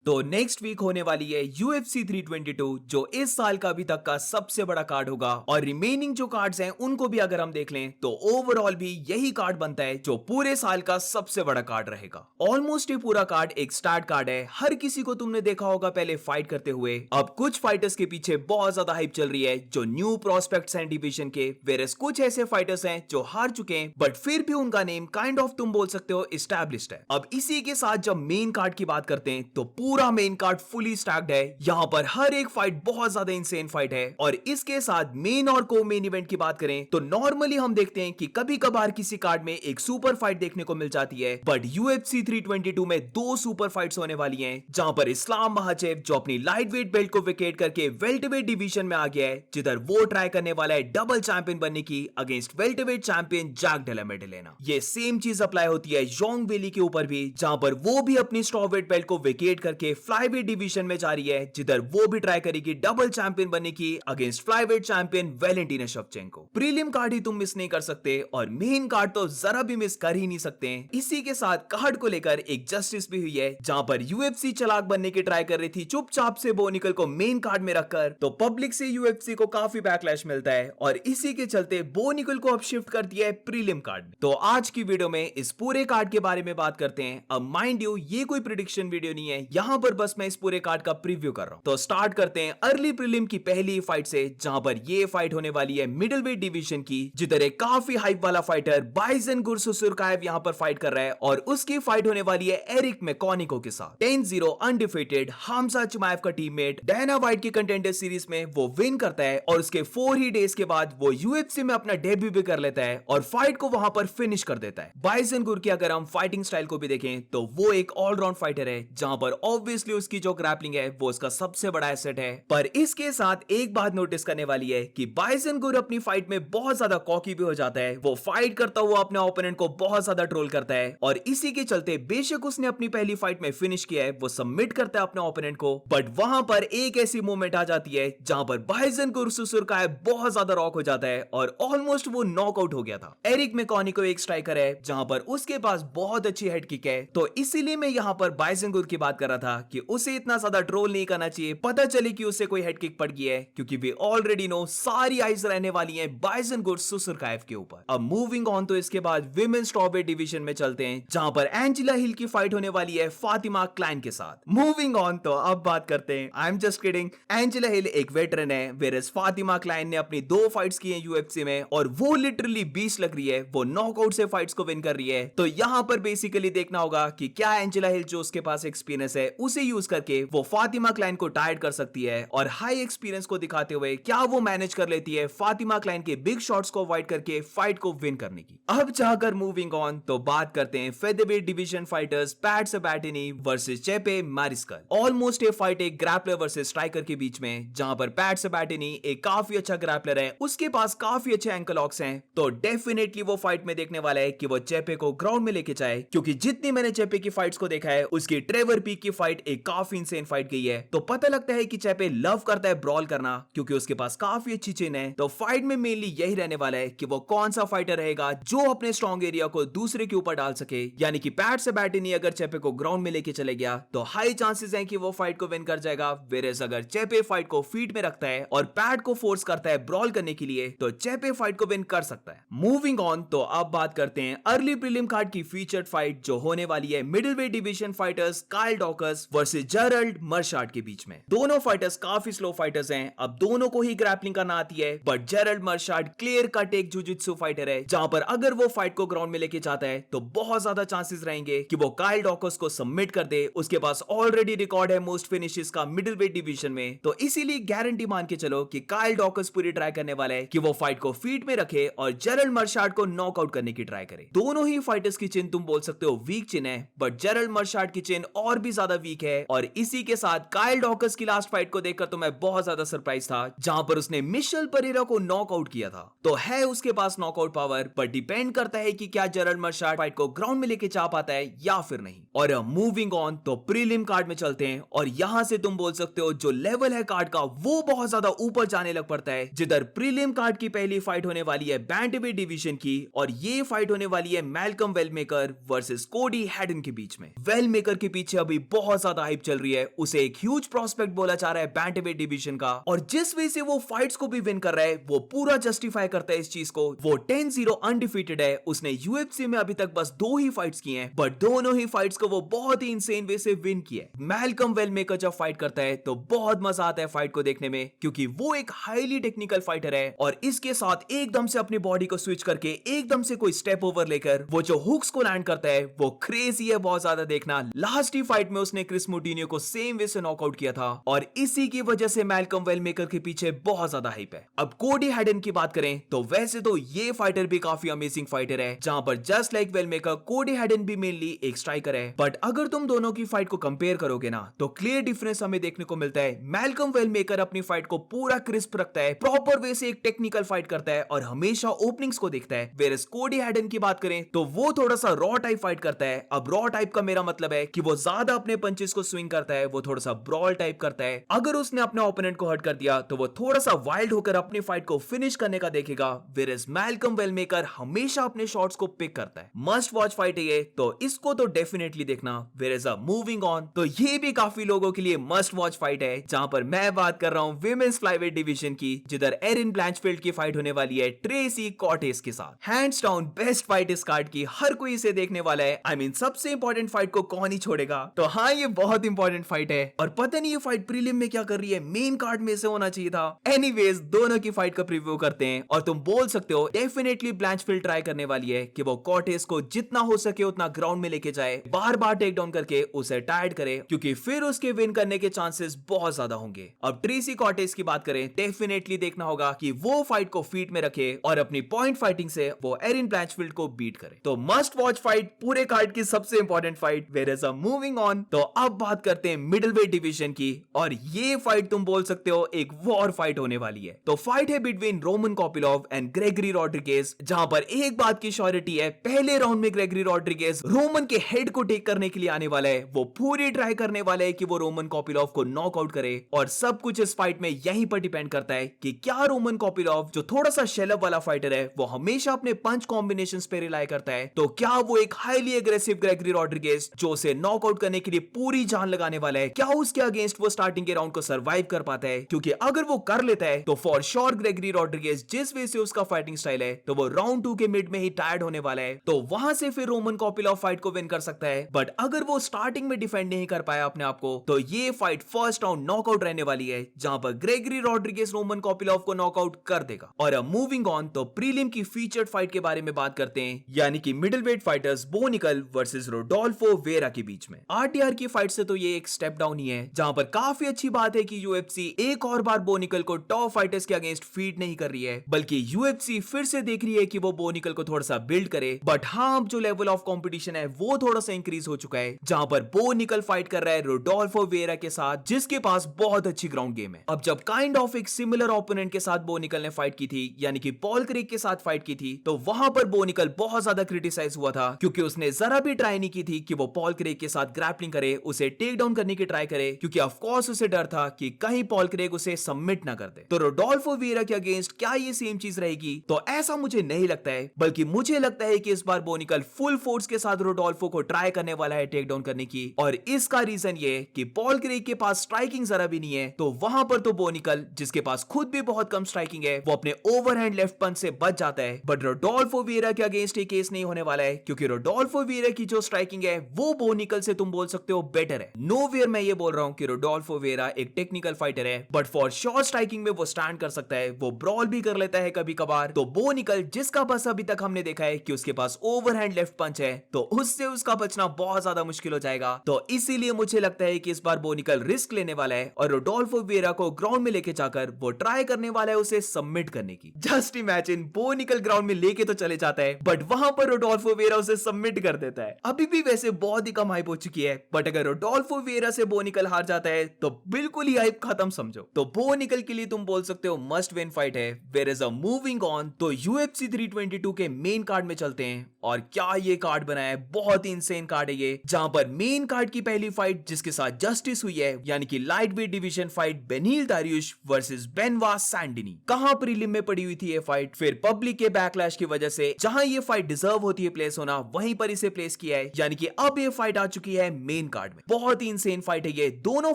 तो next week होने वाली है UFC 322 जो इस साल का अभी तक का सबसे बड़ा कार्ड होगा और रिमेनिंग जो कार्ड्स हैं उनको भी अगर हम देख लें तो ओवरऑल भी यही कार्ड बनता है जो पूरे साल का सबसे बड़ा कार्ड रहेगा। ऑलमोस्ट ये पूरा कार्ड एक स्टार्ट कार्ड है। हर किसी को तुमने देखा होगा पहले फाइट करते हुए। अब कुछ फाइटर्स के पीछे बहुत ज्यादा हाइप चल रही है जो न्यू प्रोस्पेक्ट्स हैं डिवीजन के, वेरस कुछ ऐसे फाइटर्स हैं जो हार चुके हैं बट फिर भी उनका नेम काइंड ऑफ तुम बोल सकते हो एस्टैब्लिश्ड है। अब इसी के साथ जब मेन कार्ड की बात करते हैं तो पूरा मेन कार्ड फुली स्टैक्ड है। यहाँ पर हर एक फाइट बहुत ज्यादा इंसेन फाइट है और इसके साथ मेन और को मेन इवेंट की बात करें तो नॉर्मली हम देखते हैं कि कभी कभार किसी कार्ड में एक सुपर फाइट देखने को मिल जाती है बट UFC 322 में दो सुपर फाइट्स होने वाली हैं जहां पर इस्लाम महाचेव जो अपनी लाइट वेट बेल्ट को विकेट करके वेल्टरवेट डिवीजन में आ गया है, जिधर वो ट्राई करने वाला है डबल चैंपियन बनने की against welterweight champion Jack Della मेडेलेना। ये सेम चीज अप्लाई होती है जोंग वेली के ऊपर भी जहां पर वो भी अपनी स्ट्रॉवेट बेल्ट को विकेट करके फ्लाईवेट डिवीजन में जा रही है, जिधर वो भी ट्राई करेगी डबल चैंपियन बनने की against flyweight champion Valentina Shevchenko. Prelim card ही तुम मिस नहीं कर सकते और मेन कार्ड तो जरा भी मिस कर ही नहीं सकते। इसी के साथ कार्ड को लेकर एक जस्टिस भी हुई है जहां पर UFC चालाक बनने की ट्राई कर रही थी चुपचाप से बो निकल को मेन कार्ड में रखकर, तो पब्लिक से UFC को काफी बैकलैश मिलता है और इसी के चलते बो निकल को अब शिफ्ट कर दिया है प्रीलिम कार्ड में। तो आज की वीडियो में इस पूरे कार्ड के बारे में बात करते हैं। अब माइंड यू ये कोई प्रिडिक्शन वीडियो नहीं है, यहां पर बस मैं इस पूरे कार्ड का प्रीव्यू कर रहा हूं। तो स्टार्ट करते हैं अर्ली प्रीलिम की पहली फाइट से जहां पर ये फाइट होने वाली है मिडिल वेट डिवीजन की, जिधर एक काफी हाइप वाला फाइटर बाइजन गुरसुसुरकाएव यहां पर फाइट कर रहा है और उसकी फाइट होने वाली है एरिक मैकोनिको के साथ। 10-0 अनडिफीटेड हमजा चिमाएव का टीममेट डायना वाइट की कंटेंडर सीरीज में वो विन करता है और उसके 4 ही डेज के बाद वो UFC में अपना डेब्यू भी कर लेता है और फाइट को वहां पर फिनिश कर देता है। बाइजन गुर की अगर हम फाइटिंग स्टाइल को भी देखें तो वो एक ऑलराउंड फाइटर है जहां पर ऑब्वियसली उसकी जो ग्रैपलिंग है वो उसका सबसे बड़ा एसेट है। पर इसके साथ एक बात नोटिस करने वाली है कि बाइजन गुर अपनी फाइट में बहुत ज्यादा कॉकी भी हो जाता है। वो फाइट करता हुआ अपने ओपोनेंट को बहुत ज्यादा ट्रोल करता है और इसी के चलते बेशक उसने अपनी पहली फाइट में फिनिश किया है, वो सबमिट करता है अपने ओपोनेंट को, बट वहां पर एक ऐसी मूवमेंट आ जाती है जहां पर बाइजन गुरसुसुरकाएव बहुत ज्यादा रॉक हो जाता है और ऑलमोस्ट वो नॉकआउट हो गया था। एरिक मैकोनिको एक स्ट्राइकर है जहां पर उसके पास बहुत अच्छी हेड किक है, तो इसीलिए मैं यहां पर बाइजन गुर की बात कर रहा था कि उसे इतना ज्यादा ट्रोल नहीं करना चाहिए। पता चले कि उसे कोई हेड किक पड़ गई है क्योंकि वे ऑलरेडी नो सारी आइज रहने वाली है बाइजन गुरसुसुरकाएव के ऊपर। अब मूविंग ऑन तो इसके बाद विमेन स्ट्रॉवेट डिवीजन में चलते हैं जहां पर एंजेला हिल की फाइट होने वाली है फातिमा क्लाइन के साथ। मूविंग ऑन तो अब बात करते हैं, I am just kidding, Angela Hill एक वेटरन है वेरस फातिमा क्लाइन ने अपनी 2 फाइट्स की हैं UFC में और वो लिटरली 20 लग रही है, वो नॉकआउट से फाइट्स को विन कर रही है। तो यहां पर बेसिकली देखना होगा कि क्या एंजेला हिल जो उसके पास एक्सपीरियंस है उसे यूज करके वो फातिमा क्लाइन को टायर्ड कर सकती है और हाई एक्सपीरियंस को दिखाते हुए क्या वो मैनेज कर लेती है फातिमा क्लाइन के बिग शॉट्स को अवॉइड करके फाइट को विन करने की। अब चाहकर मूविंग ऑन तो बात करते हैं featherweight division fighters Pat Sabatini versus Chepe Mariscal. Almost ये फाइट एक ग्रैपलर वर्सेस स्ट्राइकर के बीच में जहां पर पैट सबाटिनी एक काफी अच्छा ग्रैपलर है, उसके पास काफी अच्छे एंकल लॉक्स हैं, तो डेफिनेटली वो फाइट में देखने वाला है कि वो चेपे को ग्राउंड में लेके जाए, क्योंकि जितनी मैंने चेपे की फाइट्स को देखा है उसकी ट्रेवर पीक की फाइट एक काफी इंसेन फाइट गई है। तो पता लगता है कि चेपे लव करता है ब्रॉल करना क्योंकि उसके पास काफी अच्छी चिन है। तो फाइट में मेनली यही रहने वाला है कि वो कौन सा फाइटर रहेगा जो अपने स्ट्रॉन्ग एरिया को दूसरे के ऊपर डाल सके, यानी कि पैट सबाटिनी अगर चेपे को ग्राउंड में लेके चले गया तो हाई चांसेस हैं कि वो फाइट को विन कर जाएगा, वेरेस अगर चेपे फाइट को फीट में रखता है और पैट को फोर्स करता है ब्रॉल करने के लिए तो चेपे फाइट को विन कर सकता है। मूविंग ऑन तो अब बात करते हैं अर्ली प्रीलिम कार्ड की फीचर्ड फाइट जो होने वाली है middleweight division fighters Kyle Daukaus versus Gerald Meerschaert के बीच में। दोनों फाइटर्स काफी स्लो फाइटर्स हैं, अब दोनों को ही ग्रैपलिंग करना आती है, बट जेरल्ड मर्शार्ट क्लियर कट एक जुजुत्सु फाइटर है जहां पर अगर वो फाइट को ग्राउंड में लेके जाता है तो बहुत ज्यादा चांसेस रहेंगे कि वो काइल डॉकर्स को सबमिट कर दे। उसके पास ऑलरेडी रिकॉर्ड है मोस्ट फिनिशेस का मिडिल वेट डिवीजन में, तो इसीलिए गारंटी मान के चलो कि काइल डॉकर्स पूरी ट्राई करने वाला है कि वो फाइट को फीट में रखे और जेरल्ड मर्शार्ट को नॉकआउट करने की ट्राई करे। दोनों ही फाइटर्स की चिन तुम बोल सकते हो वीक चिन है, बट जेरल्ड मर्शार्ट की चिन और भी ज्यादा वीक है और इसी के साथ काइल डॉकर्स की लास्ट फाइट को देखकर तो मैं बहुत ज्यादा सरप्राइज था जहां पर उसने मिशेल परेरा को नॉकआउट किया था। तो है उसके पास नॉकआउट पावर, पर डिपेंड करता है कि क्या जेरल्ड मर्शार्ट फाइट को ग्राउंड में लेके जा पाता है या फिर नहीं। और मूविंग ऑन तो प्रीलिम कार्ड में चलते हैं और यहां से तुम बोल सकते हो जो लेवल है कार्ड का वो बहुत ज्यादा ऊपर जाने लग पड़ता है, जिधर प्रीलिम कार्ड की पहली फाइट होने वाली है बैंटवेट डिवीजन की और ये फाइट होने वाली है मैल्कम वेलमेकर वर्सेस कोडी हैडन के बीच में। वेलमेकर के पीछे अभी बहुत बहुत ज्यादा हाइप चल रही है, उसे एक ह्यूज प्रोस्पेक्ट बोला जा रहा है बैंटमवेट डिवीजन का, और जिस वजह से वो फाइट्स को भी विन कर रहा है वो पूरा जस्टिफाई करता है इस चीज को। वो 10-0 अनडिफीटेड है, उसने यूएफसी में अभी तक बस 2 ही फाइट्स की हैं, बट दोनों ही फाइट्स को वो बहुत ही इंसेन वे से विन किया है। मैल्कम वेलमेकर जब फाइट करता है तो बहुत मजा आता है फाइट को देखने में, क्योंकि वो एक हाईली टेक्निकल फाइटर है और इसके साथ एकदम से अपनी बॉडी को स्विच करके एकदम से कोई स्टेप ओवर लेकर वो जो हुक्स को लैंड करता है वो क्रेजी है बहुत ज्यादा देखना। लास्ट ही फाइट में उसने क्रिस मोटिन्यो को सेम वे से नॉकआउट किया था और इसी की वजह से मैल्कम वेलमेकर के पीछे बहुत ज्यादा हाइप है। अब कोडी हैडन की बात करें तो वैसे तो ये फाइटर भी काफी अमेजिंग फाइटर है, जहां पर जस्ट लाइक वेलमेकर कोडी हैडन भी मेनली एक स्ट्राइकर है, बट अगर तुम दोनों की फाइट को कंपेयर करोगे ना तो क्लियर डिफरेंस हमें देखने को मिलता है। मैल्कम वेलमेकर अपनी फाइट को पूरा क्रिस्प रखता है, प्रॉपर वे से एक टेक्निकल फाइट करता है और हमेशा ओपनिंग्स को देखता है, वेयरएज कोडी हैडन की बात करें तो वो थोड़ा सा रॉ टाइप फाइट करता है। अब रॉ टाइप का मेरा मतलब है कि वो ज्यादा अपने पंचेस को स्विंग करता है, वो थोड़ा सा ब्रॉल टाइप करता है। अगर उसने अपने ओपोनेंट को हर्ट कर दिया तो वो थोड़ा सा वाइल्ड होकर अपनी फाइट को फिनिश करने का देखेगा, वेयरएज मैल्कम वेलमेकर हमेशा अपने शॉट्स को पिक करता है। मस्ट वॉच फाइट है ये, तो इसको तो डेफिनेटली देखना। वेयरएज मूविंग ऑन, तो ये भी काफी लोगों के लिए मस्ट वॉच फाइट है, जहां पर मैं बात कर रहा हूं विमेंस फ्लाईवेट डिवीजन की, जिधर एरिन ब्लैंचफील्ड की फाइट होने वाली है ट्रेसी कॉर्टेस के साथ। हैंड्स डाउन बेस्ट फाइट इस कार्ड की, हर कोई इसे देखने वाला है। आई मीन सबसे इंपॉर्टेंट फाइट को कौन ही छोड़ेगा। तो हाँ, ये बहुत इंपॉर्टेंट फाइट है और पता नहीं ये फाइट प्रीलिम में क्या कर रही है, मेन कार्ड में से होना चाहिए था। एनीवेज, दोनों की फाइट का प्रीव्यू करते हैं और तुम बोल सकते हो डेफिनेटली ब्लैंचफील्ड ट्राई करने वाली है कि वो कॉर्टेस को जितना हो सके उतना ग्राउंड में लेके जाए, बार बार टेक डाउन करके उसे टायर्ड करे, क्योंकि फिर उसके विन करने के चांसेस बहुत ज्यादा होंगे। अब ट्रेसी कॉर्टेस की बात करें, डेफिनेटली देखना होगा कि वो फाइट को फीट में रखे और अपनी पॉइंट फाइटिंग से वो एरिन ब्लैंचफील्ड को बीट करे। तो मस्ट वॉच फाइट, पूरे कार्ड की सबसे important fight. Whereas moving on, तो अब बात करते हैं मिडिलवेट डिवीजन की, और ये फाइट तुम बोल सकते हो एक वॉर फाइट होने वाली है। तो फाइट है between Roman Kopylov and Gregory Rodrigues, जहां पर एक बात की श्योरिटी है, पहले राउंड में ग्रेगरी रॉड्रिगेज रोमन के हेड को टेक करने के लिए आने वाला है। वो पूरी ट्राई करने वाला है कि वो रोमन कॉपिलोव को नॉकआउट करे, और सब कुछ इस फाइट में यहीं पर डिपेंड करता है कि क्या रोमन कॉपिलोव, जो थोड़ा सा शेलअप वाला फाइटर है, वो हमेशा अपने पंच कॉम्बिनेशंस पे रिलाई करता है, तो क्या वो एक हाईली एग्रेसिव ग्रेगरी रॉड्रिगेज जो उसे नॉकआउट करने के लिए पूरी जान लगाने वाला है, क्या उसके अगेंस्ट वो स्टार्टिंग के राउंड को सर्वाइव कर पाता है? क्योंकि अगर वो कर लेता है तो फॉर श्योर ग्रेगरी रॉड्रिगेज जिस वे से उसका फाइटिंग स्टाइल है, तो वो राउंड 2 के मिड में ही टायर्ड होने वाला है, तो वहां से फिर रोमन कॉपिलोव फाइट को विन कर सकता है। बट अगर वो स्टार्टिंग में डिफेंड नहीं कर पाया अपने आप को, तो ये फाइट फर्स्ट राउंड नॉकआउट रहने वाली है, जहां पर ग्रेगरी रॉड्रिगेज रोमन कॉपिलोव को नॉकआउट कर देगा। और अब मूविंग ऑन, तो प्रीलिम की फीचर्ड फाइट के बारे में बात करते हैं, यानी कि मिडिलवेट फाइटर्स बो निकल वर्सेस रोडोल्फो वेरा के बीच में। आरटीआर की फाइट से तो ये एक स्टेप डाउन ही है, जहां पर काफी अच्छी बात है कि यूएफसी एक और बार बो निकल को टॉप फाइटर्स के अगेंस्ट फीड नहीं कर रही है, बल्कि यूएफसी फिर से देख रही है कि वो बो निकल को थोड़ा सा बिल्ड करे। बट हाँ, अब जो लेवल ऑफ कंपटीशन है वो थोड़ा सा इंक्रीज हो चुका है, जहां पर बो निकल फाइट कर रहा है रोडोल्फो वेरा के साथ, जिसके पास बहुत अच्छी ग्राउंड गेम है। अब जब काइंड ऑफ एक सिमिलर ओपोनेंट के साथ बो निकल ने फाइट की थी, यानी कि पॉल क्रेग के साथ फाइट की थी, तो वहां पर बो निकल बहुत ज्यादा क्रिटिसाइज हुआ था, क्योंकि उसने जरा भी ट्राई नहीं की थी कि वो पॉल क्रेग के साथ ग्रैपलिंग करे, उसे टेक डाउन करने की ट्राई करे, क्योंकि ऑफ कोर्स उसे डर था कि कहीं पॉल क्रेग उसे सबमिट ना कर दे। तो रोडोल्फो वेरा के अगेंस्ट क्या ये सेम चीज रहेगी? तो ऐसा मुझे नहीं लगता है, बल्कि मुझे लगता है कि इस बार बो निकल फुल फोर्स के साथ रोडोल्फो को ट्राई करने वाला है टेक डाउन करने की, और इसका रीजन ये कि पॉल क्रेग के पास स्ट्राइकिंग जरा भी नहीं है, तो वहां पर तो बो निकल, जिसके पास खुद भी बहुत कम स्ट्राइकिंग है, वो अपने ओवरहैंड लेफ्ट पंच से बच जाता है। बट रोडोल्फो वेरा के अगेंस्ट ये केस नहीं होने वाला है, क्योंकि रोडोल्फो वेरा की जो स्ट्राइकिंग है वो बो निकल से तुम बोल सकते हो बेटर है। नो वेयर मैं ये बोल रहा हूं कि रोडोल्फो वेरा एक टेक्निकल फाइटर है, बट फॉर श्योर स्ट्राइकिंग में वो स्टैंड कर सकता है, वो ब्रॉल भी कर लेता है कभी कभार। तो बो निकल, जिसका बस अभी तक हमने देखा है कि उसके पास ओवरहैंड लेफ्ट पंच है, तो उससे उसका बचना बहुत ज्यादा मुश्किल हो जाएगा। तो इसीलिए मुझे लगता है कि इस बार बो निकल रिस्क लेने वाला है और रोडोल्फो वेरा को ग्राउंड में लेके जाकर वो ट्राई करने वाला है उसे सबमिट करने की। जस्ट इमेजिन, बो निकल ग्राउंड में लेके तो चले जाता है, बट वहां पर रोडोल्फो वेरा उसे सबमिट कर देता है। अभी भी वैसे बहुत ही कम हाइप हो चुकी है, बट अगर रोडोल्फो वेरा से बो निकल हार जाता है तो बिल्कुल ही हाइप खत्म समझो। तो बो निकल के लिए तुम बोल सकते हो मस्ट विन फाइट है। वेयर मूविंग ऑन, तो यूएफसी 322 के मेन कार्ड में चलते हैं, और क्या ये कार्ड बनाया है, बहुत ही इंसेन कार्ड है ये, जहां पर मेन कार्ड की पहली फाइट जिसके साथ जस्टिस हुई है, यानी कि lightweight division fight Beneil Dariush versus Benoit Saint Denis. कहां प्रीलिम में पड़ी हुई थी ये फाइट, फिर पब्लिक के बैकलैश की वजह से जहां ये फाइट डिजर्व होती है प्लेस होना, वहीं पर इसे प्लेस किया है, यानी कि अब ये फाइट आ चुकी है मेन कार्ड में। बहुत ही इंसेन फाइट है ये। दोनों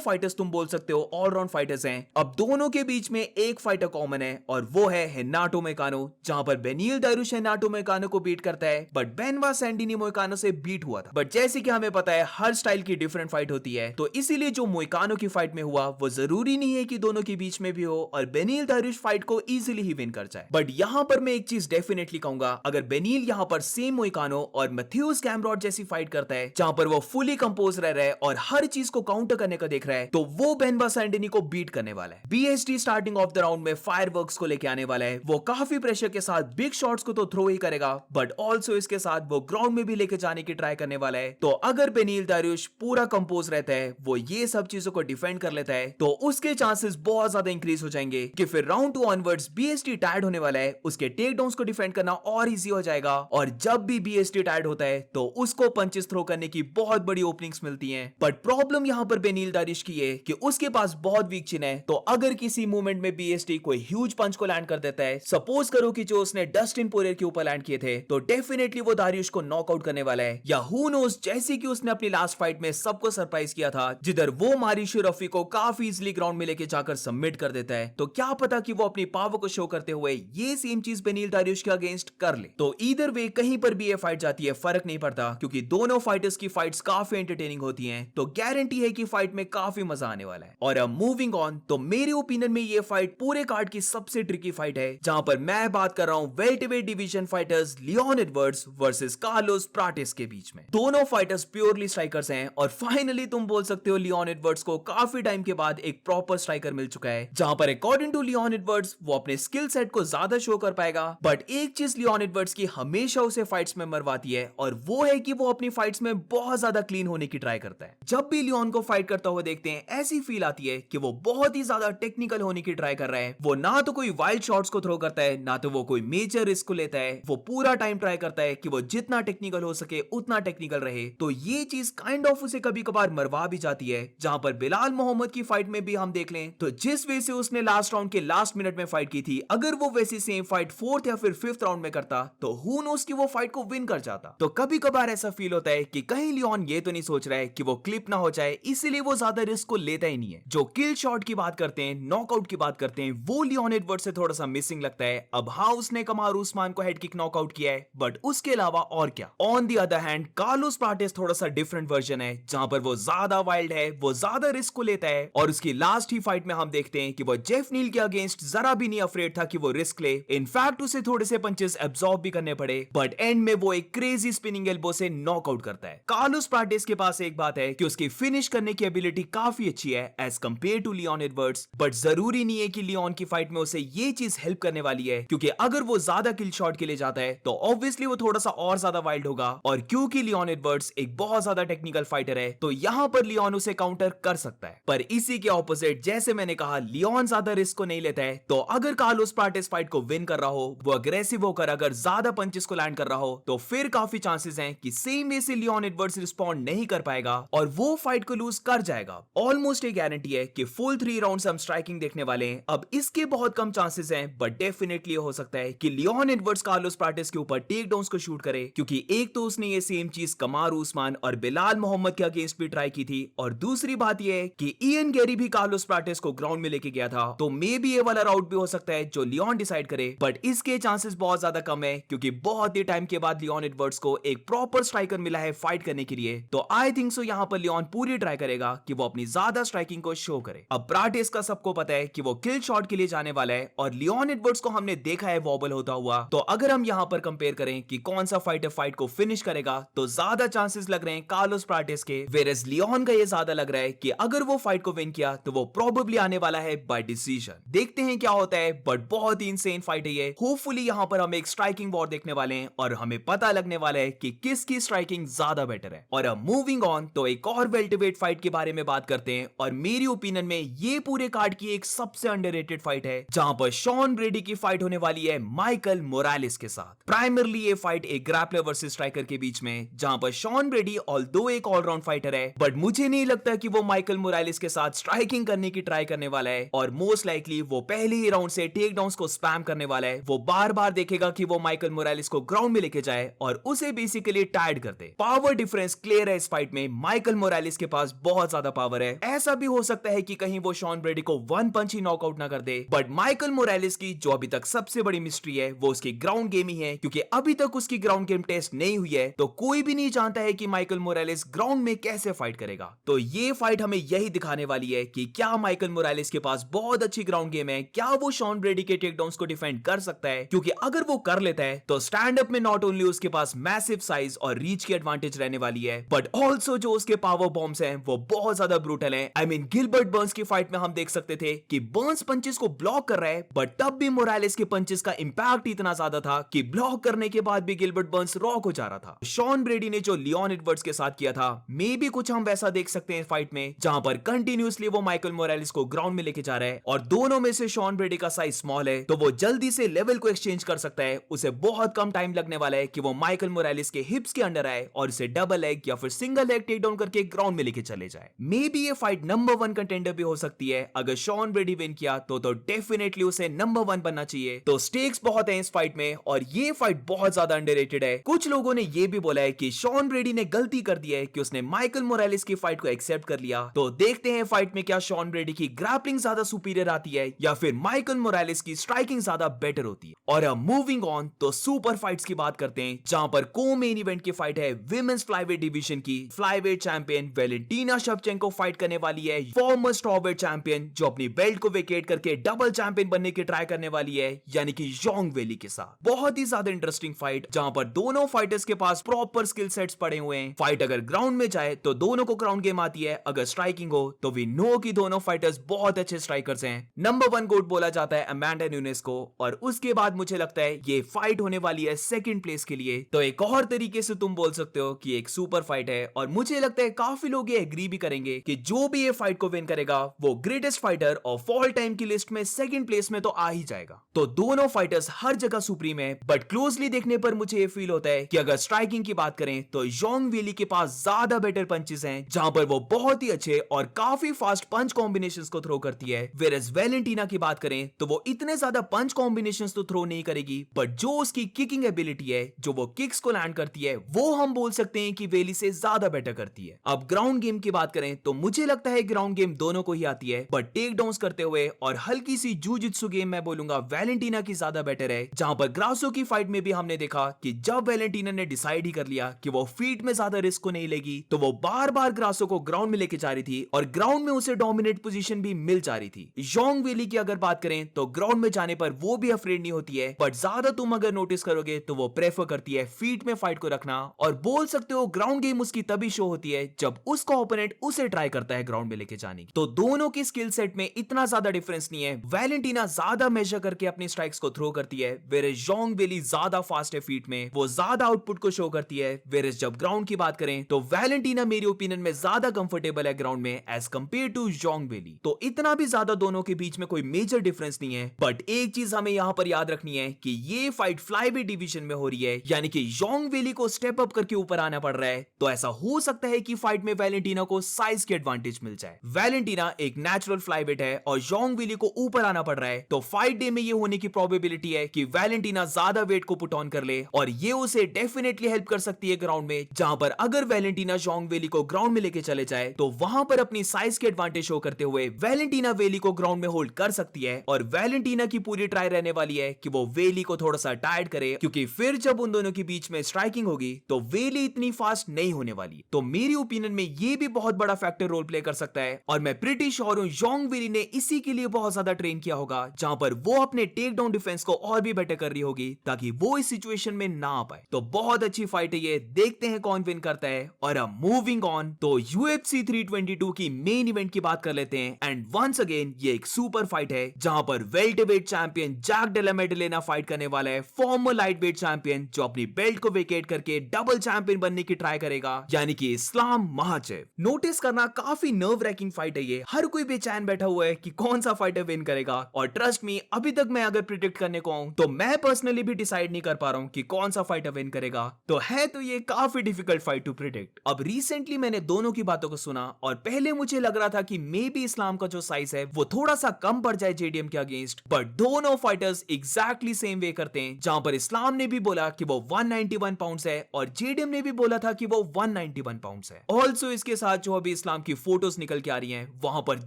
फाइटर्स तुम बोल सकते हो ऑलराउंड फाइटर्स हैं। अब दोनों के बीच में एक फाइटर कॉमन है और वो है हेनाटो मोइकानो, जहां पर बेनिल दारुश हेनाटो मोइकानो को बीट करता है, बट बेनवा सैंडिनी मोइकानो से बीट हुआ था। बट जैसे कि हमें पता है हर स्टाइल की डिफरेंट फाइट होती है, तो इसीलिए जो मोइकानो की फाइट में हुआ वो जरूरी नहीं है कि दोनों के बीच में भी हो और बेनिल दारुश फाइट को इजीली ही विन कर जाए। बट यहां पर मैं एक चीज डेफिनेटली कहूंगा, अगर बेनिल यहां पर सेम मोइकानो और मैथ्यूस कैमरॉड जैसी फाइट करता है जहां पर वो फुली कंपोज रह रहा है और हर चीज को काउंटर करने का देख रहा है, तो वो बेनवा सैंडिनी को बीट करने वाला है। BST starting of the round में फायरवर्क्स को लेके आने वाला है। वो काफी प्रेशर के साथ बिग शॉट्स को तो थ्रो ही करेगा, बट ऑल्सो इसके साथ वो ग्राउंड में भी लेके जाने की ट्राई करने वाला है। तो अगर बेनिल दारुश पूरा कंपोज रहता है, वो ये सब चीजों को डिफेंड कर लेता है, तो उसके चांसेस बहुत ज्यादा इंक्रीज हो जाएंगे कि फिर राउंड 2 ऑनवर्ड्स बीएसटी टायर्ड होने वाला है, उसके टेक डाउन्स को डिफेंड करना और इजी हो जाएगा। और जब भी बीएसटी टायर्ड होता है तो उसको पंचेस थ्रो करने की बहुत बड़ी ओपनिंग्स मिलती हैं। बट प्रॉब्लम यहां पर बेनिल दारुश की है कि उसके पास बहुत वीक चिन है, तो अगर किसी मूवमेंट में बीएसटी कोई ह्यूज पंच को लैंड कर देता है, सपोज करो कि जो उसने डस्टिन पोरियर के ऊपर लैंड किए थे, तो डेफिनेटली वो दारुश को नॉकआउट करने वाला है। या हु नोस, जैसे कि उसने अपनी लास्ट फाइट में सबको सरप्राइज किया था, जिधर वो मारिशु रफी को काफी इजीली ग्राउंड में लेके जाकर सबमिट कर देता है, तो क्या पता कि वो अपनी पावर को शो करते हुए ये सेम चीज बेनिल दारुश के अगेंस्ट कर ले। तो ईदर वे कहीं पर भी ये फाइट जाती है फर्क नहीं पड़ता, क्योंकि दोनों फाइटर्स की फाइट्स काफी एंटरटेनिंग होती हैं, तो गारंटी है कि फाइट में काफी मजा आने वाला है। और अब मूविंग ऑन, तो मेरे ओपिनियन में ये फाइट पूरे कार्ड की सबसे ट्रिकी फाइट है, जहां पर मैं बात कर रहा हूं welterweight division fighters Leon Edwards versus Carlos Prates के बीच में। दोनों फाइटर्स प्योरली स्ट्राइकर्स हैं और फाइनली तुम बोल सकते हो लियोन एडवर्ड्स को काफी टाइम के बाद एक प्रॉपर स्ट्राइकर मिल चुका है, जहां पर अकॉर्डिंग टू लियोन एडवर्ड्स वो अपने स्किल सेट को ज्यादा शो कर पाएगा। बट एक चीज लियोन एडवर्ड्स की हमेशा उसे फाइट्स में मरवाती है, और वो है कि वो अपनी फाइट्स में बहुत ज्यादा क्लीन होने की ट्राई करता है। जब भी लियोन को फाइट करता हुआ देखते हैं, ऐसी फील आती है कि वो बहुत ही ज्यादा टेक्निकल होने की ट्राई कर रहा है। वो ना तो कोई वाइल्ड शॉट्स को थ्रो करता है, ना तो वो कोई मेजर रिस्क को लेता है। वो पूरा टाइम ट्राई करता है कि वो जितना टेक्निकल हो सके उतना टेक्निकल रहे। तो ये चीज काइंड ऑफ उसे कभी कभार मरवा भी जाती है। जहां पर बिलाल मोहम्मद की फाइट में भी हम देख लें, तो जिस वे से उसने लास्ट राउंड के लास्ट मिनट में फाइट की थी, अगर वो वैसी सेम फाइट 4th या फिर 5th राउंड में करता, तो हु नोस कि वो फाइट को विन कर जाता। तो कभी कभार ऐसा फील होता है कि कहीं लियोन ये तो नहीं सोच रहा है कि वो क्लिप ना हो जाए, इसीलिए वो ज्यादा रिस्क को लेता ही नहीं है। जो किल शॉट की बात करते हैं, नॉकआउट की बात करते हैं, वो लियोन एडवर्ड्स से थोड़ा सा मिसिंग लगता है। अब हाँ, उसने कमारू उस्मान को हेड किक नॉकआउट किया है, बट उसके अलावा और क्या। On the other hand Carlos Prates थोड़ा सा डिफरेंट वर्जन है, जहां पर वो ज्यादा वाइल्ड है, वो ज्यादा रिस्क को लेता है। और उसकी लास्ट ही फाइट में हम देखते हैं कि वो जेफ नील के अगेंस्ट जरा भी नहीं अफ्रेड था कि वो रिस्क ले। इनफैक्ट उसे थोड़े से पंचेस एब्सॉर्ब भी करने पड़े, बट एंड में वो एक क्रेजी स्पिनिंग एल्बो से नॉकआउट करता है। कार्लोस प्राटिस के पास एक बात है कि उसकी फिनिश करने की एबिलिटी काफी अच्छी है as compare to Leon Edwards, but जरूरी नहीं है कि लियोन की फाइट में उसे ये चीज हेल्प करने वाली है, क्योंकि अगर वो ज्यादा किल शॉट के लिए जाता है तो ऑब्वियसली वो थोड़ा सा और ज्यादा वाइल्ड होगा। और क्योंकि लियोन एडवर्ड्स एक बहुत ज्यादा टेक्निकल फाइटर है, तो यहां पर लियोन उसे काउंटर कर सकता है। पर इसी के ऑपोजिट, जैसे मैंने कहा, लियोन ज्यादा रिस्क को नहीं लेता है। तो अगर कार्लोस प्राटिस फाइट को विन कर रहा हो, वो अग्रेसिव होकर अगर ज्यादा पंचेस को लैंड कर रहा हो, तो फिर काफी चांसेस हैं कि सेम वे से लियोन एडवर्ड्स रिस्पॉन्ड नहीं कर पाएगा और वो फाइट को लूज कर जाएगा। ऑलमोस्ट एक गारंटी है कि फुल 3 राउंड्स हम स्ट्राइकिंग देखने वाले हैं। अब इसके बहुत कम चांसेस हैं, बट डेफिनेटली हो सकता है कि लियोन एडवर्ड्स कार्लोस प्राटिस के ऊपर टेक डाउन्स को शूट करे, क्योंकि एक तो उसने ये सेम चीज कमारू उस्मान और बिलाल मोहम्मद के अगेंस्ट भी ट्राई की थी, और दूसरी बात ये है कि इयन गैरी भी कार्लोस प्राटिस को ग्राउंड में लेके गया था। तो मे बी ये वाला राउट भी हो सकता है जो लियोन डिसाइड करे, बट इसके चांसेस बहुत ज्यादा कम है, क्योंकि बहुत ही टाइम के बाद लियोन एडवर्ड्स को एक प्रॉपर स्ट्राइकर मिला है फाइट करने के लिए। तो आई थिंक सो यहां पर लियोन पूरी ट्राई करेगा कि वो अपनी ज्यादा स्ट्राइकिंग को शो करे। अब प्राटिस का सबको पता है कि वो किल शॉट के लिए जाने वाला है, और लियोन एडवर्ड्स को हमने देखा है वॉबल होता हुआ। तो अगर हम यहां पर कंपेयर करें कि कौन सा फाइटर फाइट को फिनिश करेगा, तो ज्यादा चांसेस लग रहे हैं कार्लोस प्राटिस के, वेयरएज लियोन का ये ज्यादा लग रहा है कि अगर वो फाइट को विन किया तो वो प्रोबेबली आने वाला है बाय डिसीजन। देखते हैं क्या होता है, बट बहुत ही इंसेन फाइट है ये। होपफुली यहां पर हम एक स्ट्राइकिंग वॉर देखने वाले हैं और हमें पता लगने वाला है कि किसकी स्ट्राइकिंग ज्यादा बेटर है। और अब मूविंग ऑन, तो एक और वेल्टरवेट फाइट के बारे में बात करते हैं, और मेरी ओपिनियन में ये पूरे कार्ड की एक सबसे अंडररेटेड फाइट है, जहां पर शॉन ब्रेडी की फाइट होने वाली है माइकल मोरालेस के साथ। प्राइमरली ये फाइट एक ग्रैपलर वर्सेस स्ट्राइकर के बीच में, जहां पर शॉन ब्रेडी ऑल्दो एक ऑलराउंड फाइटर है, बट मुझे नहीं लगता कि वो माइकल मोरालेस के साथ स्ट्राइकिंग करने की ट्राई करने वाला है, और मोस्ट लाइकली वो पहले ही राउंड से टेक डाउन्स को स्पैम करने वाला है। वो बार बार देखेगा कि वो माइकल मोरालेस को ग्राउंड में लेके जाए और उसे बेसिकली टायर्ड कर दे। पावर डिफरेंस क्लियर है इस फाइट में, माइकल मोरालिस के पास बहुत ज्यादा पावर है। ऐसा भी हो सकता है कि कहीं वो शॉन ब्रेडी को वन पंच ही नॉकआउट ना कर दे, बट माइकल मोरालिस की जो अभी तक सबसे बड़ी मिस्ट्री है वो उसकी ग्राउंड गेम ही है, क्योंकि अभी तक उसकी ग्राउंड गेम टेस्ट नहीं हुई है। तो कोई भी नहीं जानता है कि माइकल मोरालिस ग्राउंड में कैसे फाइट करेगा। तो ये फाइट हमें यही दिखाने वाली है कि क्या माइकल मोरालिस के पास बहुत अच्छी ग्राउंड गेम है, क्या वो शॉन ब्रेडी के टेकडाउन्स को डिफेंड कर सकता है, क्योंकि अगर वो कर लेता है तो स्टैंड अप में नॉट ओनली उसके पास मैसिव साइज और रीच की एडवांटेज रहने वाली है, बट ऑल्सो जो उसके पावर बॉम्ब्स हैं वो बहुत ज्यादा ब्रूटल हैं। आई मीन गिलबर्ट बर्न्स की फाइट में हम देख सकते थे कि बर्न्स पंचेस को ब्लॉक कर रहा है, बट तब भी मोरालिस के पंचेस का इंपैक्ट इतना ज्यादा था कि ब्लॉक करने के बाद भी गिलबर्ट बर्न्स रॉक हो जा रहा था। शॉन ब्रेडी ने जो लियोन एडवर्ड्स के साथ किया था, मे भी कुछ हम वैसा देख सकते हैं फाइट में, जहां पर कंटिन्यूअसली वो माइकल मोरालिस को ग्राउंड में लेके जा रहा है, और दोनों में से शॉन ब्रेडी का साइज स्मॉल है तो वो जल्दी से लेवल को एक्सचेंज कर सकता है। उसे बहुत कम टाइम लगने वाला है कि वो माइकल मोरालिस के हिप्स के अंडर आए और इसे डबल लेग या फिर सिंगल लेग टेक डाउन करके ग्राउंड में लेके चले जाए। मे बी ये फाइट नंबर 1 कंटेंडर भी हो सकती है। अगर शॉन ब्रेडी विन किया तो डेफिनेटली उसे नंबर 1 बनना चाहिए। तो स्टेक्स बहुत है इस फाइट में, और ये फाइट बहुत ज्यादा अंडररेटेड है। कुछ लोगों ने ये भी बोला है कि शॉन ब्रेडी ने गलती कर दी है कि उसने माइकल मोरालिस की फाइट को एक्सेप्ट कर लिया। तो देखते हैं फाइट में क्या शॉन ब्रेडी की ग्रैपलिंग ज्यादा सुपीरियर आती है या फिर माइकल मोरालिस की स्ट्राइकिंग ज्यादा बेटर होती है। और अब मूविंग ऑन तो सुपर फाइट्स की बात करते हैं, जहां पर को मेन इवेंट की फाइट है विमेंस फ्लाईवेट डिवीजन की। Flyweight champion Valentina Shevchenko fight करने वाली है फॉर्मर स्ट्रॉवेट चैंपियन जो अपनी बेल्ट को वेकेट करके डबल चैंपियन बनने की ट्राई करने वाली है, यानी कि जोंग वेली के साथ। बहुत ही ज्यादा इंटरेस्टिंग फाइट, जहां पर दोनों फाइटर्स के पास प्रॉपर स्किल सेट्स पड़े हुए हैं। फाइट अगर ग्राउंड में जाए तो दोनों को ग्राउंड गेम आती है, अगर स्ट्राइकिंग हो तो वी नो कि दोनों फाइटर्स बहुत अच्छे स्ट्राइकर्स हैं। नंबर 1 गोट बोला जाता है अमांडा न्यूनेस को, और उसके बाद मुझे लगता है ये फाइट होने वाली है सेकंड प्लेस के लिए। तो एक और तरीके से तुम बोल सकते हो कि एक सुपर फाइट है, और मुझे लगता है काफी लोग ये एग्री भी करेंगे कि जो भी ये फाइट को विन करेगा वो greatest fighter of all time की लिस्ट में सेकंड प्लेस में तो आ ही जाएगा। तो दोनों फाइटर्स हर जगह सुप्रीम है, बट क्लोजली देखने पर मुझे ये फील होता है कि अगर स्ट्राइकिंग की बात करें तो जोंग वेली के पास ज्यादा बेटर पंचेस हैं, जहां पर वो बहुत ही अच्छे और काफी फास्ट पंच कॉम्बिनेशंस को थ्रो करती है। वेयरएज वेलेंटीना की बात करें तो वो इतने ज्यादा पंच कॉम्बिनेशंस तो थ्रो नहीं करेगी, बट जो उसकी किकिंग एबिलिटी है, जो वो किक्स को लैंड करती है, वो हम बोल सकते हैं कि वेली से ज्यादा बेटर करती है। अब ग्राउंड गेम की बात करें तो मुझे लगता है ग्राउंड गेम दोनों को ही आती है, बट टेक डाउन्स करते हुए और हल्की सी जूजित्सु गेम मैं बोलूंगा वेलेंटीना की ज्यादा बेटर है। जहां पर ग्रासो की फाइट में भी हमने देखा कि जब वेलेंटीना ने डिसाइड ही कर लिया कि वो फीट में ज्यादा रिस्क को नहीं लेगी, तो वो बार बार ग्रासो को ग्राउंड में लेके जा रही थी और ग्राउंड में उसे डोमिनेट पोजीशन भी मिल जा रही थी। जोंग वेली की अगर बात करें तो ग्राउंड में जाने पर वो भी अफ्रेड नहीं होती है, बट ज्यादा तुम अगर नोटिस करोगे तो वो प्रेफर करती है फीट में फाइट को रखना, और बोल सकते हो ग्राउंड गेम उसकी तभी शो होती है जब उसका ओपोनेंट उसे ट्राई करता है ग्राउंड में लेके जाने की। तो दोनों की स्किल सेट में इतना ज्यादा डिफरेंस नहीं है। वेलेंटीना ज्यादा मेजर करके अपनी स्ट्राइक्स को थ्रो करती है, वेयरएज जोंग वेली ज्यादा फास्ट है फीट में, वो ज्यादा आउटपुट को शो करती है। वेयरएज जब ग्राउंड की बात करें तो वेलेंटीना मेरी ओपिनियन में ज्यादा कंफर्टेबल है ग्राउंड में एज कंपेयर टू जोंग वेली। तो इतना भी ज्यादा दोनों के बीच में कोई मेजर डिफरेंस नहीं है, बट एक चीज हमें यहां पर याद रखनी है कि ये फाइट फ्लाईवेट डिवीजन में हो रही है, यानी कि जोंग वेली को स्टेप अप करके ऊपर आना पड़ रहा है। तो ऐसा हो सकता है कि फाइट में वेलेंटीना को साइज की एडवांटेज मिल जाए। वेलेंटीना एक नेचुरल फ्लाईवेट है और जोंग वेली को ऊपर आना पड़ रहा है, तो फाइट डे में ये होने की प्रोबेबिलिटी है कि वेलेंटीना ज्यादा वेट को पुट ऑन कर ले, और ये उसे डेफिनेटली हेल्प कर सकती है ग्राउंड में। जहां पर अगर वेलेंटीना जोंग वेली को ग्राउंड में लेके चले जाए तो वहां पर अपनी साइज की एडवांटेज शो करते हुए वेलेंटीना वेली को ग्राउंड में होल्ड कर सकती है, और वेलेंटीना की पूरी ट्राई रहने वाली है कि वो वेली को थोड़ा सा टायर्ड करे, क्योंकि फिर जब उन दोनों के बीच में स्ट्राइकिंग होगी तो वेली इतनी फास्ट नहीं होने वाली। तो मेरी ओपिनियन में ये भी बहुत बड़ा फैक्टर रोल प्ले कर सकता है, और मैं प्रीटी श्योर हूं जोंग वेली ने इसी के लिए बहुत ज्यादा ट्रेन किया होगा, जहां पर वो अपने टेक डाउन डिफेंस को और भी बेटर कर रही होगी ताकि वो इस सिचुएशन में ना आ पाए। तो बहुत अच्छी फाइट है ये, देखते हैं कौन विन करता है। और अब मूविंग ऑन तो UFC 322 की मेन इवेंट की बात कर लेते हैं, एंड वंस अगेन ये एक सुपर फाइट है, जहां पर welterweight champion Jack Della मेडलेना fight करने वाला है फॉर्मर लाइटवेट चैंपियन जो अपनी बेल्ट को वेकेट करके डबल चैंपियन बनने की ट्राई करेगा, यानी कि इस्लाम महाचेव। नोटिस करना काफी नर्व रैकिंग फाइट है ये, हर कोई बेचैन बैठा हुआ है कि कौन सा फाइटर विन करेगा, और ट्रस्ट मी अभी तक मैं अगर प्रिडिक्ट करने को आऊं तो मैं पर्सनली भी डिसाइड नहीं कर पा रहा हूं कि कौन सा फाइटर विन करेगा। तो है तो ये काफी डिफिकल्ट फाइट टू प्रिडिक्ट। अब रिसेंटली मैंने दोनों की बातों को सुना, और पहले मुझे लग रहा था कि मे बी इस्लाम का जो साइज है वो थोड़ा सा कम पड़ जाए जेडीएम के अगेंस्ट, बट दोनों फाइटर्स एग्जैक्टली सेम वे करते हैं, जहां पर इस्लाम ने भी बोला कि वो 191 पाउंड्स है और जेडीएम ने भी बोला था कि वो 191 पाउंड है। ऑल्सो इसके साथ जो अभी इस्लाम की फोटोज निकल के आ रही हैं वहां पर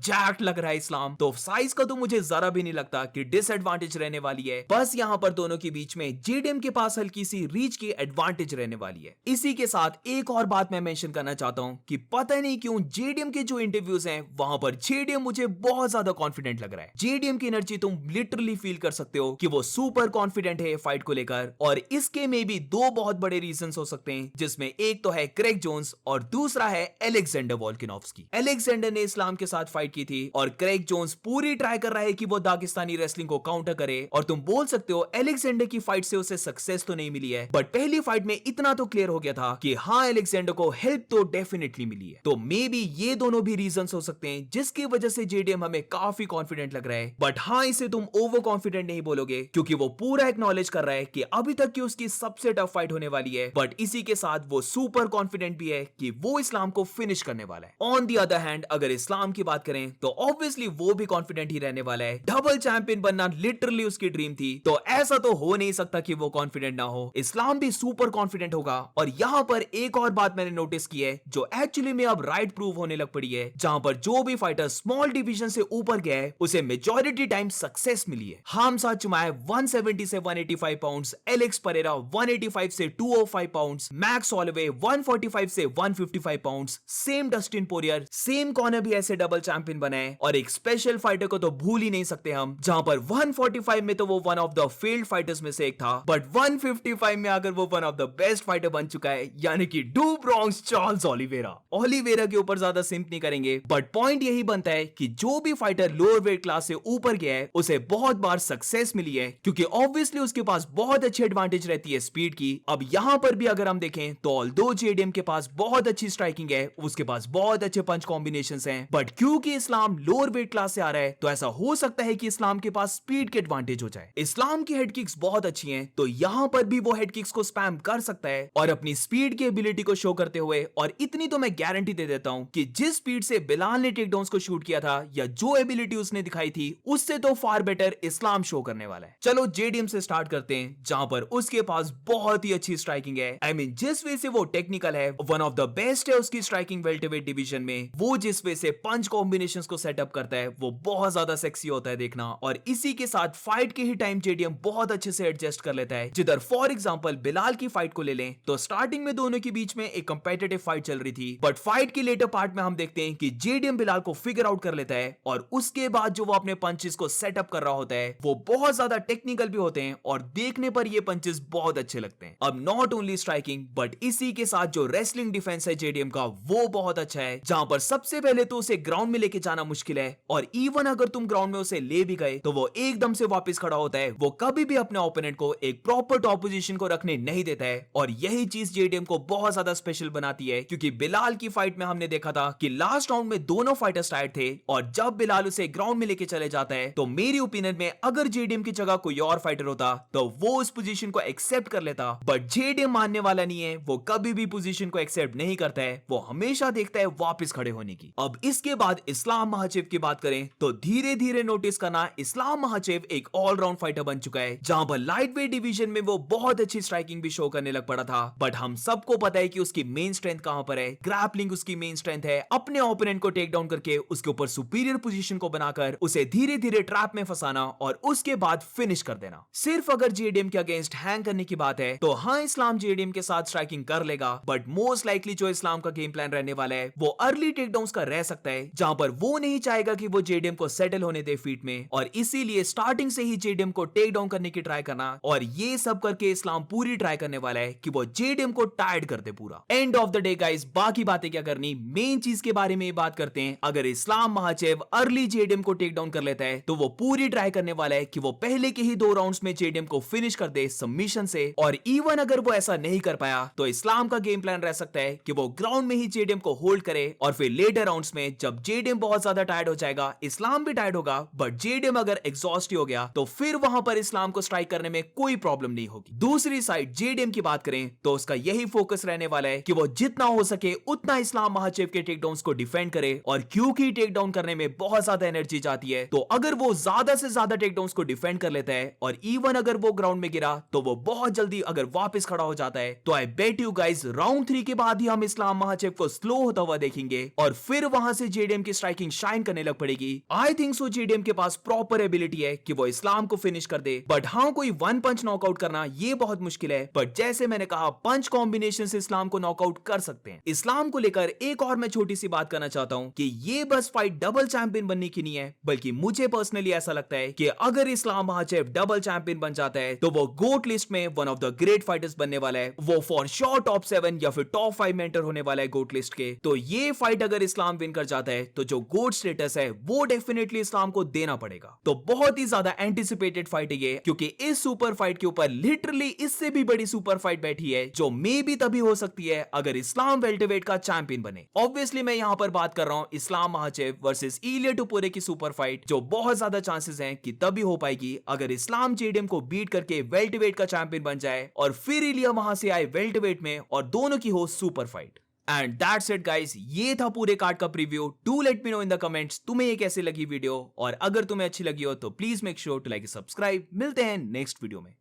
जैक्ट लग रहा है इस्लाम, तो साइज का तो मुझे जरा भी नहीं लगता कि डिसएडवांटेज रहने वाली है। बस यहाँ पर दोनों के बीच में जेडीएम के पास हल्की सी रीच की एडवांटेज रहने वाली है। इसी के साथ एक और बात मैं मेंशन करना चाहता हूँ कि पता नहीं क्यों जेडीएम के जो इंटरव्यूज हैं वहां पर जेडीएम मुझे बहुत ज्यादा कॉन्फिडेंट लग रहा है। जेडीएम की एनर्जी तुम लिटरली फील कर सकते हो कि वो सुपर कॉन्फिडेंट है फाइट को लेकर, और इसके में भी दो बहुत बड़े रीजन हो सकते हैं, जिसमें एक तो है क्रेग जोन्स और दूसरा है अलेक्जेंडर वोल्कानोव्स्की। अलेक्जेंडर ने इस्लाम के साथ फाइट की थी और क्रेग जोन्स पूरी ट्राई कर रहा है कि वो दागिस्तानी रेसलिंग को काउंटर करे, और तुम बोल सकते हो अलेक्जेंडर की फाइट से उसे सक्सेस तो नहीं मिली है, बट पहली फाइट में इतना तो क्लियर हो गया था कि हाँ अलेक्जेंडर को हेल्प तो डेफिनेटली मिली है। तो मे बी ये दोनों भी रीजन हो सकते हैं जिसकी वजह से जेडीएम हमें काफी कॉन्फिडेंट लग रहा है। बट हाँ इसे तुम ओवर कॉन्फिडेंट नहीं बोलोगे, क्योंकि वो पूरा एक्नॉलेज कर रहा है कि अभी तक की उसकी सबसे टफ फाइट होने वाली है, बट इसी के साथ वो सुपर कॉन्फिडेंट भी है कि वो इस्लाम को फिनिश करने वाला है। ऑन दी अदर हैंड अगर इस्लाम की बात करें तो ऑब्वियसली वो भी कॉन्फिडेंट ही रहने वाला है। डबल चैंपियन बनना लिटरली उसकी ड्रीम थी, तो ऐसा तो हो नहीं सकता कि वो कॉन्फिडेंट ना हो। इस्लाम भी सुपर कॉन्फिडेंट होगा। और यहां पर एक और बात मैंने नोटिस की है जो एक्चुअली में अब राइट प्रूव होने लग पड़ी है, जहां पर जो भी फाइटर स्मॉल डिवीजन से ऊपर गया है उसे मेजॉरिटी टाइम सक्सेस मिली है। हामजा चिमाएव 170 से 185 पाउंड्स, एलेक्स परेरा 185 से 205 पाउंड्स, मैक्स हॉलोवे 145 से 155 pounds, same Dustin Poirier, same Conor भी ऐसे डबल चैंपियन बना है। और एक स्पेशल फाइटर को तो भूल ही नहीं सकते हम, जहां पर 145 में तो वो one of the failed fighters में से एक था, बट 155 में आकर वो one of the best fighter बन चुका है, यानी कि Drew Bronx Charles Oliveira. Oliveira के ऊपर ज्यादा सिंप नहीं करेंगे, बट पॉइंट यही बनता है कि जो भी फाइटर लोअर वेट क्लास से ऊपर गया है उसे बहुत बार सक्सेस मिली है, क्योंकि ऑब्वियसली उसके पास बहुत अच्छी एडवांटेज रहती है स्पीड की। अब यहां पर भी अगर हम देखें तो ऑल्दो जेडीएम के पास बहुत अच्छी स्ट्राइकिंग है, उसके पास बहुत अच्छे पंच कॉम्बिनेशंस हैं, बट क्योंकि इस्लाम लोअर वेट क्लास से आ रहा है तो ऐसा हो सकता है कि इस्लाम के पास स्पीड के एडवांटेज हो जाए। इस्लाम की हेड किक्स बहुत अच्छी हैं, तो यहां पर भी वो हेड किक्स को स्पैम कर सकता है और अपनी स्पीड की एबिलिटी को शो करते हुए। और इतनी तो मैं गारंटी दे देता हूं कि जिस स्पीड से बिलाल ने टेकडाउन्स को शूट किया था या जो एबिलिटी उसने दिखाई थी उससे तो फार बेटर इस्लाम शो करने वाला है। चलो जेडीएम से स्टार्ट करते हैं, जहां पर उसके पास बहुत ही अच्छी स्ट्राइकिंग है। आई मीन जिस वे से वो टेक्निकल है, वन ऑफ द बेस्ट है उसकी स्ट्राइकिंग वेल्टरवेट डिवीजन में। वो जिस वे से पंच कॉम्बिनेशंस को सेटअप करता है वो बहुत ज्यादा सेक्सी होता है देखना। और इसी के साथ फाइट के ही टाइम जेडीएम बहुत अच्छे से एडजस्ट कर लेता है। जिधर फॉर एग्जांपल बिलाल की फाइट को ले लें तो स्टार्टिंग में दोनों के बीच में एक कंपेटिटिव फाइट चल रही थी, बट फाइट के लेटर पार्ट में हम देखते हैं कि जेडीएम बिलाल को फिगर आउट कर लेता है, और उसके बाद जो वो अपने पंचेस को सेटअप कर रहा होता है वो बहुत ज्यादा टेक्निकल भी होते हैं और देखने पर ये पंचेस बहुत अच्छे लगते हैं। अब नॉट ओनली स्ट्राइकिंग बट इसी के साथ जो रेसलिंग डिफेंस है जेडीएम का वो बहुत अच्छा है, जहां पर सबसे पहले तो उसे ग्राउंड में लेके जाना मुश्किल है, और इवन अगर तुम ग्राउंड में उसे ले भी गए तो वो एकदम से वापस खड़ा होता है। वो कभी भी अपने ओपोनेंट को एक प्रॉपर टॉप पोजीशन को रखने नहीं देता है, और यही चीज जेडीएम को बहुत ज्यादा स्पेशल बनाती है। क्योंकि बिलाल की फाइट में हमने देखा था कि लास्ट राउंड में दोनों फाइटर्स टायर्ड थे, और जब बिलाल उसे ग्राउंड में लेके चले जाता है तो मेरी ओपिनियन में अगर जेडीएम की जगह कोई और फाइटर होता तो वो उस पोजीशन को एक्सेप्ट कर लेता, बट जेडीएम मानने वाला नहीं है। वो कभी भी पोजीशन को एक्सेप्ट नहीं करता है, वो हमेशा देखता है वापस खड़े होने की। अब इसके बाद इस्लाम महाचेव की बात करें तो धीरे धीरे नोटिस करना इस्लाम महाचेव एक ऑलराउंड फाइटर बन चुका है, जहां पर लाइट वेट डिवीजन में वो बहुत अच्छी स्ट्राइकिंग भी शो करने लग पड़ा था। बट हम सबको पता है कि उसकी मेन स्ट्रेंथ कहां पर है। ग्रैपलिंग उसकी मेन स्ट्रेंथ है, अपने ओपोनेंट को टेक डाउन करके उसके ऊपर सुपीरियर पोजीशन को बनाकर उसे धीरे धीरे ट्रैप में फंसाना और उसके बाद फिनिश कर देना। सिर्फ अगर जेडीएम के अगेंस्ट हैंग करने की बात है तो हाँ इस्लाम जेडीएम के साथ स्ट्राइकिंग कर लेगा, बट मोस्ट लाइकली जो इस्लाम का गेम प्लान रहने वाला है वो अर्ली टेकडाउन्स का रह सकता है, जहां पर वो नहीं चाहेगा कि वो जेडीएम को सेटल होने दे फीट में, और इसीलिए स्टार्टिंग से ही जेडीएम को टेक डाउन करने की ट्राई करना, और ये सब करके इस्लाम पूरी ट्राई करने वाला है कि वो जेडीएम को टायर्ड कर दे पूरा। End of the day guys, बाकी बातें क्या करनी, मेन चीज के बारे में बात करते हैं। अगर इस्लाम महाचेव अर्ली जेडीएम को टेक डाउन कर लेता है तो वो पूरी ट्राई करने वाला है कि वो पहले के ही 2 राउंड्स में जेडीएम को फिनिश कर दे सबमिशन से, और इवन अगर वो ऐसा नहीं कर पाया तो इस्लाम का गेम प्लान रह सकता है कि वो ग्राउंड में ही जेडीएम को होल्ड करे, और फिर लेटर राउंड्स में जब जेडीएम बहुत ज्यादा टायर्ड हो जाएगा, इस्लाम भी टायर्ड होगा, बट जेडीएम अगर एग्जॉस्ट हो गया तो फिर वहां पर इस्लाम को स्ट्राइक करने में कोई प्रॉब्लम नहीं होगी। दूसरी साइड जेडीएम की बात करें तो उसका यही फोकस रहने वाला है कि वो जितना हो सके उतना इस्लाम महाचेव के टेकडाउन्स को डिफेंड करे, और क्योंकि टेकडाउन करने में बहुत ज्यादा एनर्जी जाती है तो अगर वो ज्यादा से ज्यादा टेकडाउन्स को डिफेंड कर लेता है, और इवन अगर वो ग्राउंड में गिरा तो वो बहुत जल्दी अगर वापस खड़ा हो जाता है, तो आई बेट यू गाइस राउंड 3 के बाद ही हम इस्लाम महाचेव को स्लो होता हुआ देखेंगे और फिर वहां से जेडीएम की स्ट्राइकिंग शाइन करने लग पड़ेगी। आई थिंक सो जेडीएम के पास प्रॉपर एबिलिटी है कि वो इस्लाम को फिनिश कर दे, बट हाँ कोई वन पंच नॉकआउट करना ये बहुत मुश्किल है। बट जैसे मैंने कहा पंच कॉम्बिनेशन से इस्लाम को नॉकआउट कर सकते हैं। इस्लाम को लेकर एक और मैं छोटी सी बात करना चाहता हूं कि ये बस फाइट डबल चैंपियन बनने की नहीं है, बल्कि मुझे पर्सनली ऐसा लगता है कि अगर इस्लाम महाचेव डबल चैंपियन बन जाता है तो वो गोट लिस्ट में one of the great fighters बनने वाला है। वो फॉर श्योर टॉप 7 या फिर टॉप 5 में एंटर होने वाला है गोट लिस्ट के। तो ये फाइट अगर इस्लाम विन कर जाता है तो जो गोट स्टेटस है वो डेफिनेटली इस्लाम को देना पड़ेगा। तो बहुत ही ज्यादा एंटिसिपेटेड फाइट है ये, क्योंकि इस सुपर फाइट के ऊपर लिटरली इससे भी बड़ी सुपर फाइट बैठी है जो मे भी तभी हो सकती है अगर इस्लाम वेल्टरवेट का चैंपियन बने। ऑब्वियसली मैं यहां पर बात कर रहा हूं इस्लाम महाचेव वर्सेस इलिया टुपुरे की सुपर फाइट, जो बहुत ज्यादा चांसेस हैं कि तभी हो पाएगी अगर इस्लाम जेडीएम को बीट करके वेल्टरवेट का चैंपियन बन जाए और फिर इलिया वहां से आए वेल्टरवेट में और दोनों की हो super fight. And that's it guys, ये था पूरे कार्ड का preview. Do let me know in the comments तुम्हें ये कैसे लगी वीडियो, और अगर तुम्हें अच्छी लगी हो तो please make sure to like subscribe. मिलते हैं नेक्स्ट वीडियो में।